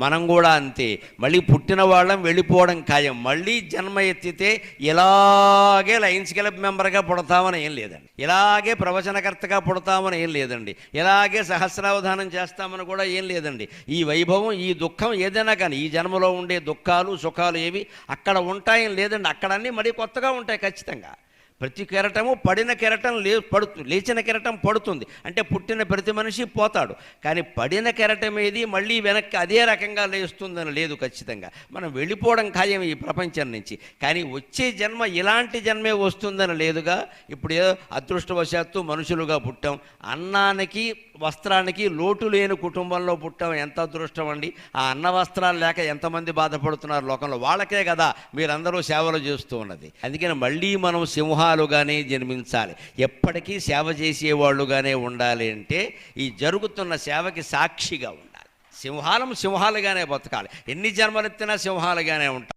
మనం కూడా అంతే. మళ్ళీ పుట్టిన వాళ్ళం వెళ్ళిపోవడం ఖాయం. మళ్ళీ జన్మ ఎత్తితే ఇలాగే లయన్స్ క్లబ్ మెంబర్గా పుడతామని ఏం లేదండి, ఇలాగే ప్రవచనకర్తగా పుడతామని ఏం లేదండి, ఇలాగే సహస్రావధానం చేస్తామని కూడా ఏం లేదండి. ఈ వైభవం, ఈ దుఃఖం ఏదైనా కానీ ఈ జన్మలో ఉండే దుఃఖాలు సుఖాలు ఏవి అక్కడ ఉంటాయని లేదండి. అక్కడన్నీ మళ్ళీ కొత్తగా ఉంటాయి ఖచ్చితంగా. ప్రతి కెరటము పడిన కెరటం లేచిన కెరటం పడుతుంది. అంటే పుట్టిన ప్రతి మనిషి పోతాడు, కానీ పడిన కెరటం ఏది మళ్ళీ వెనక్కి అదే రకంగా లేస్తుందని లేదు. ఖచ్చితంగా మనం వెళ్ళిపోవడం ఖాయం ఈ ప్రపంచం నుంచి. కానీ వచ్చే జన్మ ఇలాంటి జన్మే వస్తుందని లేదుగా. ఇప్పుడు అదృష్టవశాత్తు మనుషులుగా పుట్టాం, అన్నానికి వస్త్రానికి లోటు లేని కుటుంబంలో పుట్టాం. ఎంత అదృష్టం అండి. ఆ అన్న వస్త్రాలు లేక ఎంతమంది బాధపడుతున్నారు లోకంలో, వాళ్ళకే కదా మీరందరూ సేవలు చేస్తూ ఉన్నది. అందుకని మళ్ళీ మనం సింహాలుగానే జన్మించాలి, ఎప్పటికీ సేవ చేసేవాళ్ళుగానే ఉండాలి. అంటే ఈ జరుగుతున్న సేవకి సాక్షిగా ఉండాలి. సింహాలుగానే బతకాలి, ఎన్ని జన్మలెత్తినా సింహాలుగానే ఉంటాం.